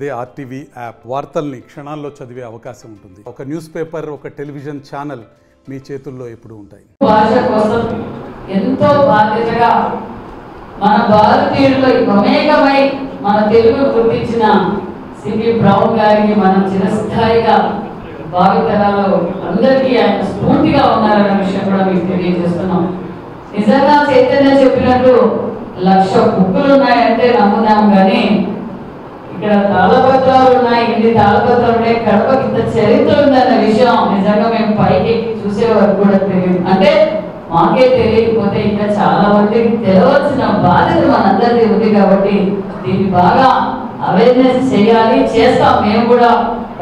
అదే RTV app వార్తల్ని క్షణాల్లో చదివే అవకాశం ఉంటుంది. ఒక న్యూస్ పేపర్, ఒక టెలివిజన్ ఛానల్ మీ చేతుల్లో ఎప్పుడూ ఉంటాయి. భాష కోసం ఎంతో బాధ్యతగా మన భారతీయుల్లో మమేకమై మన తెలుగు గుర్తించిన సిపి బ్రౌన్ గారికి మనం చిరస్థాయిగా భావితరాలు అందరికీ ఆయన స్ఫూర్తిగా ఉన్నారన్న విషయం కూడా మీకు తెలియజేస్తున్నాం. నిజంగా చైతన్య చెప్పినట్టు 1,00,000 బుక్కులు ఉన్నాయంటే నమ్ముదాం, కానీ ఇక్కడ తాళపత్రాలు ఉన్నాయి. ఇన్ని తాళపత్రాలు ఉన్నాయి, కడపకి ఇంత చరిత్ర ఉందన్న విషయం నిజంగా మేము పైకి చూసే వరకు కూడా తెలియదు. అంటే మాకే తెలియకపోతే ఇంకా చాలా మందికి తెలవాల్సిన బాధ్యత మనందరిది ఉంది. కాబట్టి దీన్ని బాగా అవేర్నెస్ చేయాలి, చేస్తాం. మేము కూడా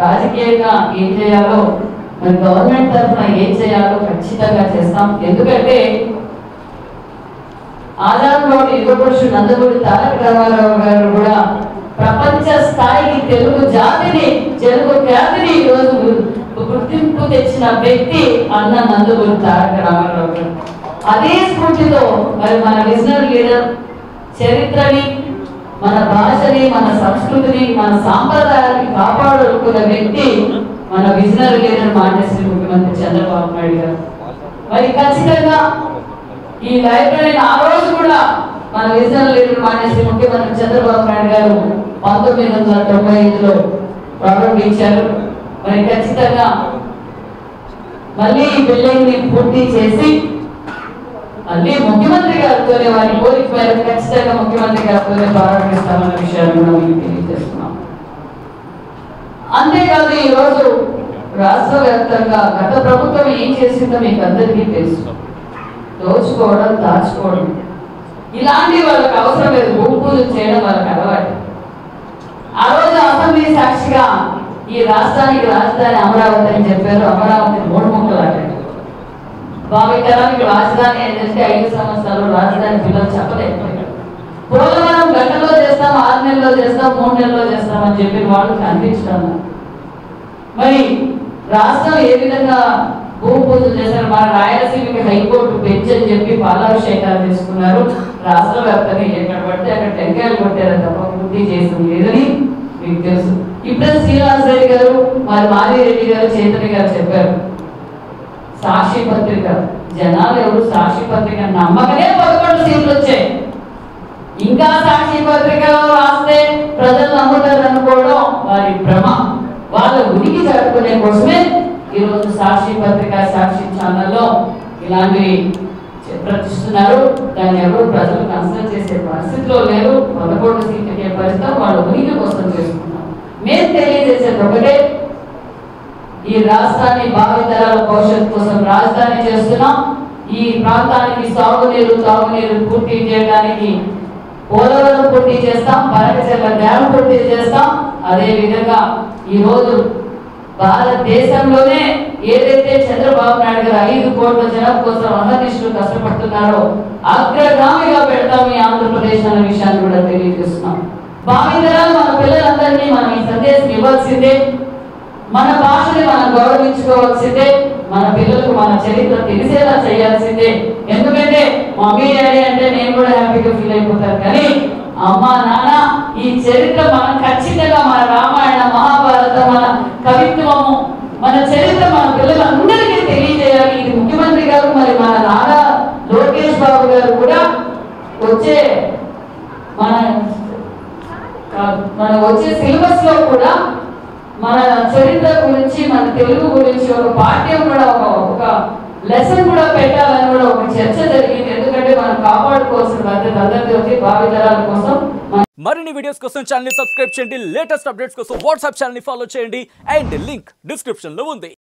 రాజకీయంగా ఏం చేయాలో, మరి గవర్నమెంట్ తరఫున ఏం చేయాలో ఖచ్చితంగా చేస్తాం. ఎందుకంటే ఆజాద్ యుగ పురుషుడు నందమూరి తారక రామారావు గారు కూడా ప్రపంచ స్థాయికి తెలుగు జాతిని, తెలుగు ఖ్యాతిని ఈరోజు గుర్తింపు తెచ్చిన వ్యక్తి అన్న నందమూరి తారక రామారావు గారు. అదే స్ఫూర్తితో మరి మన విజనరీ లీడర్ చరిత్రని, మన భాషని, మన సంస్కృతిని, మన సాంప్రదాయాన్ని కాపాడుకున్న వ్యక్తి మన విజనరీ లీడర్ మాన్యశ్రీ ముఖ్యమంత్రి చంద్రబాబు నాయుడు గారు. మరి ఖచ్చితంగా ఈ లైబ్రరీని ఆ రోజు కూడా మన విజనరీ లీడర్ మాన్యశ్రీ ముఖ్యమంత్రి చంద్రబాబు నాయుడు గారు 1995లో ప్రారంభించారు. మరి ఖచ్చితంగా మళ్ళీ ఈ బిల్డింగ్ ని పూర్తి చేసి మళ్ళీ ముఖ్యమంత్రి గారితోనే వారి కోరిక మేరకు ఖచ్చితంగా ముఖ్యమంత్రి గారితోనే ప్రారంభిస్తామన్న విషయాన్ని కూడా మీకు తెలియజేస్తున్నాం. అంతేకాదు ఈరోజు రాష్ట్ర వ్యాప్తంగా గత ప్రభుత్వం ఏం చేసిందో మీకు అందరికీ తెలుసు. దోచుకోవడం, దాచుకోవడం, ఇలాంటి వాళ్ళకి అవసరం లేదు. భూమి పూజ చేయడం వాళ్ళకి అలవాటు. ఆ రోజు అసెంబ్లీ సాక్షిగా ఈ రాష్ట్రానికి రాజధాని అమరావతి అని చెప్పారు. అమరావతి 3 ముక్కలు అయ్యారు. భావితరానికి రాజధాని ఏంటంటే 5 సంవత్సరాలు రాజధాని పిల్లలు చెప్పలేకపోయారు. పోలవరం గంటలో చేస్తాం, 6 నెలల్లో చేస్తాం, 3 నెలల్లో చేస్తాం అని చెప్పి వాళ్ళు కనిపించడం. మరి రాష్ట్రం ఏ విధంగా భూమి పూజలు చేశారు? మన రాయలసీమకి హైకోర్టు బెంచ్ అని చెప్పి పాలాభిషేకాలు చేసుకున్నారు. రాష్ట్ర వ్యాప్తంగా ఎక్కడ పడితే అక్కడ టెంకాయలు కొట్టారు తప్ప పూర్తి చేసింది లేదని మీకు తెలుసు. ఇప్పుడే శ్రీనివాస్ రెడ్డి గారు, మరి మాదిరెడ్డి గారు, చైతన్య గారు చెప్పారు. సాక్షి పత్రిక, జనాలు ఎవరు సాక్షి పత్రిక నమ్మకనే 11 సీట్లు వచ్చాయి. ఇంకా సాక్షి పత్రికలో రాస్తే ప్రజలు నమ్ముతారు అనుకోవడం వారి భ్రమ. వాళ్ళ ఉనికి జరుపుకునే కోసమే ఈరోజు సాక్షి పత్రిక, సాక్షి ఛానల్లో ఇలాంటివి ప్రకటిస్తున్నారు. దాన్ని ఎవరు ప్రజలు కన్సిడర్ చేసే పరిస్థితిలో లేరు. 11 సీట్లకే పరిస్థితి వాళ్ళ ఉనికి కోసం చేసుకున్నారు. మేము తెలియజేసేది ఒకటే, ఈ రాష్ట్రాన్ని భావితరాల భవిష్యత్తు కోసం రాజధాని చేస్తున్నాం. ఈ ప్రాంతానికి సాగునీరు, తాగునీరు పూర్తి చేయడానికి పోలవరం పూర్తి చేస్తాం, పరకచెర్ల డ్యామ్ పూర్తి చేస్తాం. అదే విధంగా ఈరోజు భారతదేశంలోనే ఏదైతే చంద్రబాబు నాయుడు గారు 5 కోట్ల జనం కోసం అహర్నిశలు కష్టపడుతున్నారో అగ్రగామిగా పెడతాం ఈ ఆంధ్రప్రదేశ్ అనే విషయాన్ని కూడా తెలియజేస్తున్నాం. భావితరాలు మన పిల్లలందరినీ మనం ఈ సందేశం ఇవ్వాల్సిందే. మన భాషని మనం గౌరవించుకోవాల్సిందే. మన పిల్లలకు మన చరిత్ర తెలిసేలా చేయాల్సిందే. ఎందుకంటే మమ్మీ డాడీ అంటే నేను కూడా హ్యాపీగా ఫీల్ అయిపోతాను, కానీ అమ్మ నాన్న ఈ చరిత్ర మనం ఖచ్చితంగా మన రామాయణ, మహాభారత, మన కవిత్వము, మన చరిత్ర మన పిల్లలందరికీ తెలియజేయాలి. ఇది ముఖ్యమంత్రి గారు, మరి మన నారా లోకేష్ బాబు గారు కూడా వచ్చే వచ్చే సిలబస్ లో కూడా మన చరిత్ర గురించి, మన తెలుగు గురించి ఒక పాఠ్యం కూడా, ఒక లెసన్ కూడా పెట్టాలని కూడా ఒక చర్చ జరిగింది. ఎందుకంటే మనం కాపాడుకోవాల్సిన బాధ్యత అందరికీ వచ్చి భావితరాల కోసం. మరిన్ని వీడియోస్ కోసం ఛానల్ ని సబ్స్క్రైబ్ చేయండి. లేటెస్ట్ అప్డేట్స్ కోసం వాట్సాప్ ఛానల్ ని ఫాలో చేయండి. అండ్ లింక్ డిస్క్రిప్షన్ లో ఉంది.